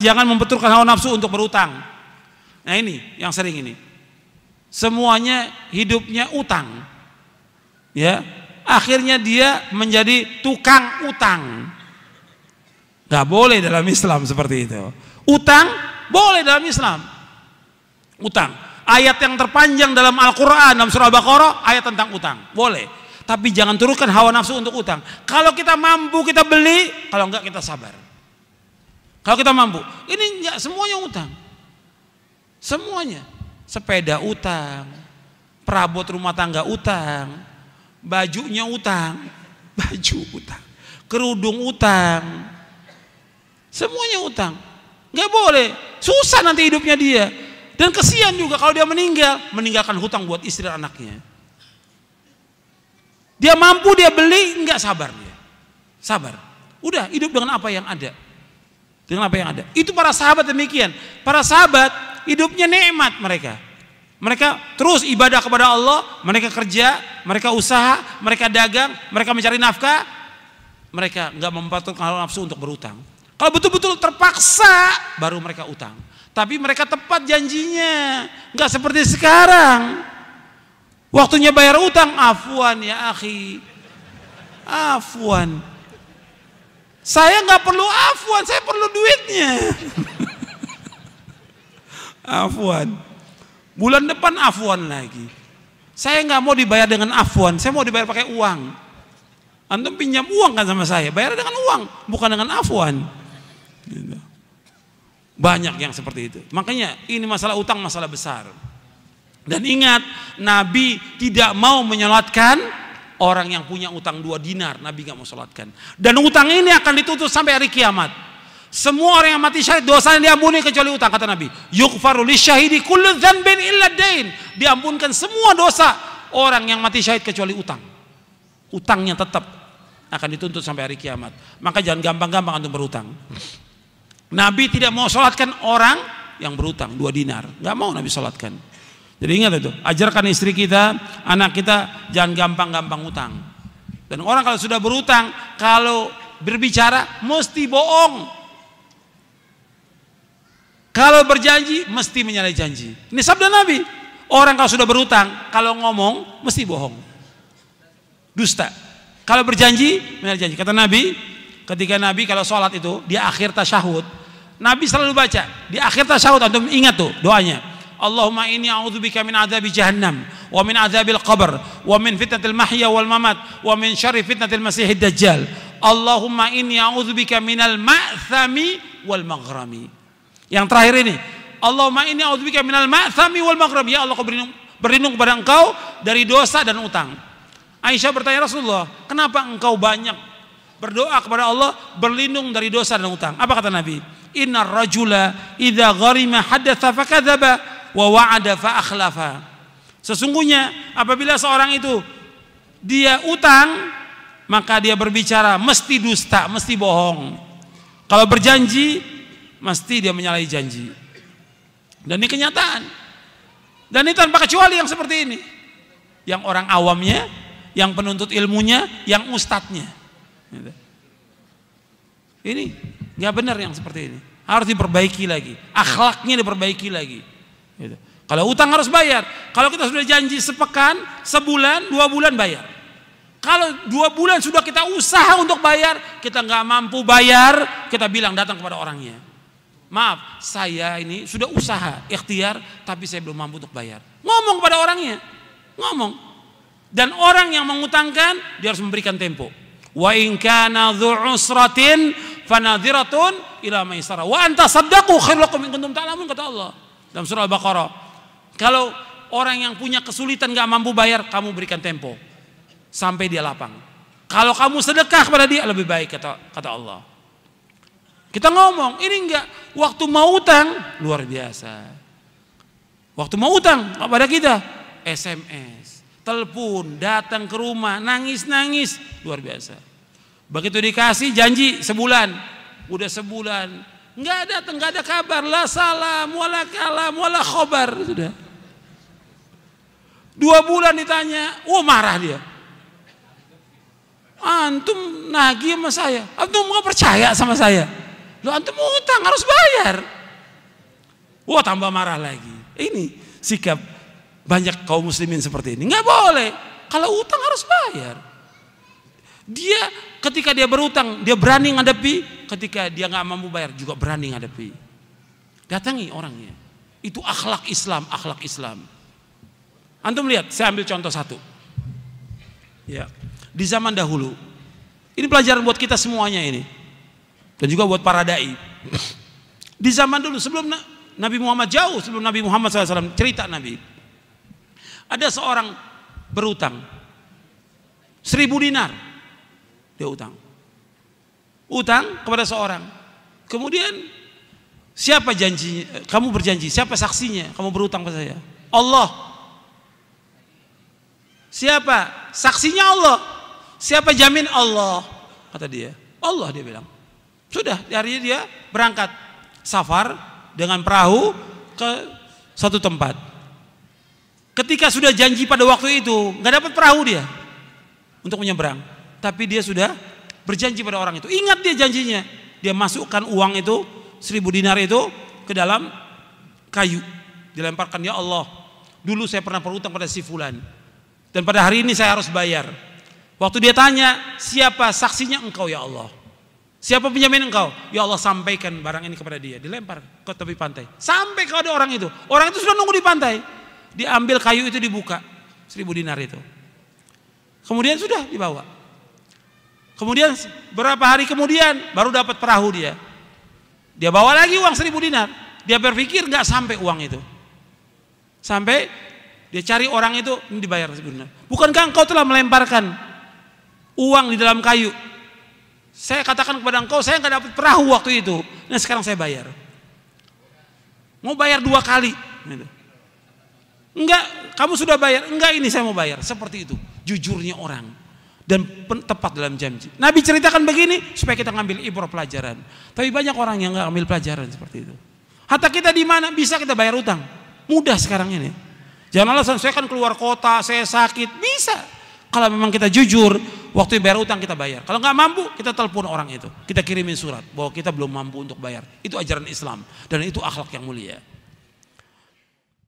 Jangan membenturkan hawa nafsu untuk berutang. Nah ini yang sering ini. Semuanya hidupnya utang. Ya, akhirnya dia menjadi tukang utang. Gak boleh dalam Islam seperti itu. Utang boleh dalam Islam. Utang. Ayat yang terpanjang dalam Al-Quran, dalam surah Al-Baqarah, ayat tentang utang. Boleh. Tapi jangan turunkan hawa nafsu untuk utang. Kalau kita mampu kita beli, kalau enggak kita sabar. Kalau kita mampu. Ini enggak semuanya utang. Semuanya. Sepeda utang, perabot rumah tangga utang, bajunya utang, baju utang, kerudung utang. Semuanya utang. Enggak boleh. Susah nanti hidupnya dia. Dan kesian juga kalau dia meninggalkan hutang buat istri dan anaknya. Dia mampu dia beli, enggak sabar dia. Sabar. Udah hidup dengan apa yang ada. Dengan apa yang ada. Itu para sahabat demikian. Para sahabat hidupnya nikmat mereka. Mereka terus ibadah kepada Allah, mereka kerja, mereka usaha, mereka dagang, mereka mencari nafkah. Mereka enggak mempertukarkan hawa nafsu untuk berutang. Kalau betul-betul terpaksa baru mereka utang. Tapi mereka tepat janjinya, nggak seperti sekarang. Waktunya bayar utang, afwan ya akhi, afwan. Saya nggak perlu afwan, saya perlu duitnya. Afwan. Bulan depan afwan lagi. Saya nggak mau dibayar dengan afwan, saya mau dibayar pakai uang. Antum pinjam uang kan sama saya, bayar dengan uang, bukan dengan afwan. Gitu. Banyak yang seperti itu. Makanya ini masalah utang masalah besar. Dan ingat, Nabi tidak mau menyolatkan orang yang punya utang 2 dinar. Nabi gak mau solatkan. Dan utang ini akan ditutup sampai hari kiamat. Semua orang yang mati syahid dosanya diampuni kecuali utang, kata Nabi. Yughfaru lisyahidi kullu dzanbin illa dain. Diampunkan semua dosa orang yang mati syahid kecuali utang. Utangnya tetap akan dituntut sampai hari kiamat. Maka jangan gampang-gampang antum berutang. Nabi tidak mau sholatkan orang yang berutang 2 dinar. Gak mau Nabi sholatkan. Jadi ingat itu, ajarkan istri kita, anak kita jangan gampang-gampang utang. Dan orang kalau sudah berutang, kalau berbicara mesti bohong. Kalau berjanji mesti menyalahi janji. Ini sabda Nabi. Orang kalau sudah berutang, kalau ngomong mesti bohong. Dusta. Kalau berjanji menyalahi janji. Kata Nabi, ketika Nabi kalau sholat itu di akhir tasyahud, Nabi selalu baca di akhir tasyahud, antum ingat tuh doanya. Allahumma inni a'udzubika min adzabi jahannam wa min adzabil qabr wa min fitnatil mahya wal mamat wa min syarri fitnatil masiihid dajjal. Allahumma inni a'udzubika minal ma'thami wal maghrami. Yang terakhir ini, Allahumma inni a'udzubika minal ma'thami wal maghrami. Ya Allah, aku berlindung kepada Engkau dari dosa dan utang. Aisyah bertanya, Rasulullah, kenapa engkau banyak berdoa kepada Allah berlindung dari dosa dan utang? Apa kata Nabi? Innar rajula idza gharima hadatsa fakadzaba wa wa'ada fa akhlafa. Sesungguhnya apabila seorang itu dia utang, maka dia berbicara mesti dusta, mesti bohong. Kalau berjanji mesti dia menyalahi janji. Dan ini kenyataan. Dan ini tanpa kecuali yang seperti ini. Yang orang awamnya, yang penuntut ilmunya, yang ustadznya. Ini nggak benar yang seperti ini. Harus diperbaiki lagi, akhlaknya diperbaiki lagi. Gitu. Kalau utang harus bayar. Kalau kita sudah janji sepekan, sebulan, 2 bulan bayar. Kalau 2 bulan sudah kita usaha untuk bayar, kita nggak mampu bayar, kita bilang datang kepada orangnya. Maaf, saya ini sudah usaha, ikhtiar, tapi saya belum mampu untuk bayar. Ngomong kepada orangnya, ngomong. Dan orang yang mengutangkan, dia harus memberikan tempo. Wa in kana dzu usratin fanadhiratun ila maisarah wa anta saddaqu khairul lakum in kuntum ta'lamun, kata Allah dalam surah Al-Baqarah. Kalau orang yang punya kesulitan gak mampu bayar, kamu berikan tempo sampai dia lapang. Kalau kamu sedekah kepada dia lebih baik, kata Allah. Kita ngomong, ini enggak waktu mau utang luar biasa. Waktu mau utang kepada kita SMS, telepon, datang ke rumah, nangis-nangis, luar biasa. Begitu dikasih janji sebulan, udah sebulan nggak datang, nggak ada kabar, la salam, wala kalam, wala khobar, sudah. 2 bulan ditanya, marah dia. Antum nagih sama saya, antum nggak percaya sama saya? Lo antum utang harus bayar. Wah, tambah marah lagi. Ini sikap banyak kaum muslimin seperti ini. Nggak boleh. Kalau utang harus bayar. Dia ketika dia berutang, dia berani ngadepi. Ketika dia nggak mampu bayar juga berani ngadepi. Datangi orangnya. Itu akhlak Islam, akhlak Islam. Antum lihat, saya ambil contoh satu. Ya, di zaman dahulu. Ini pelajaran buat kita semuanya ini. Dan juga buat para dai. Di zaman dulu sebelum Nabi Muhammad, jauh sebelum Nabi Muhammad SAW, cerita Nabi. Ada seorang berutang 1.000 dinar. Dia utang kepada seorang. Kemudian siapa janji? Kamu berjanji. Siapa saksinya? Kamu berutang pada saya. Allah. Siapa? Saksinya Allah. Siapa jamin? Allah. Kata dia. Allah, dia bilang. Sudah, hari ini dia berangkat safar dengan perahu ke satu tempat. Ketika sudah janji pada waktu itu, nggak dapat perahu dia untuk menyeberang. Tapi dia sudah berjanji pada orang itu. Ingat dia janjinya. Dia masukkan uang itu, 1.000 dinar itu ke dalam kayu. Dilemparkan, ya Allah, dulu saya pernah berutang pada si fulan. Dan pada hari ini saya harus bayar. Waktu dia tanya, siapa saksinya? Engkau ya Allah. Siapa penjamin engkau? Ya Allah, sampaikan barang ini kepada dia. Dilempar ke tepi pantai. Sampai kepada orang itu. Orang itu sudah nunggu di pantai. Diambil kayu itu, dibuka 1.000 dinar itu. Kemudian sudah dibawa. Kemudian berapa hari kemudian baru dapat perahu dia. Dia bawa lagi uang 1.000 dinar. Dia berpikir nggak sampai uang itu. Sampai dia cari orang itu, ini dibayar 1.000 dinar. Bukankah engkau telah melemparkan uang di dalam kayu? Saya katakan kepada engkau, saya nggak dapat perahu waktu itu. Nah sekarang saya bayar. Mau bayar 2 kali. Enggak, kamu sudah bayar. Enggak, ini saya mau bayar. Seperti itu. Jujurnya orang. Dan tepat dalam janji. Nabi ceritakan begini supaya kita ngambil ibrah pelajaran. Tapi banyak orang yang nggak ambil pelajaran seperti itu. Hatta kita di mana bisa kita bayar utang? Mudah sekarang ini. Jangan alasan saya kan keluar kota, saya sakit. Bisa. Kalau memang kita jujur, waktu bayar utang kita bayar. Kalau nggak mampu, kita telepon orang itu. Kita kirimin surat bahwa kita belum mampu untuk bayar. Itu ajaran Islam dan itu akhlak yang mulia.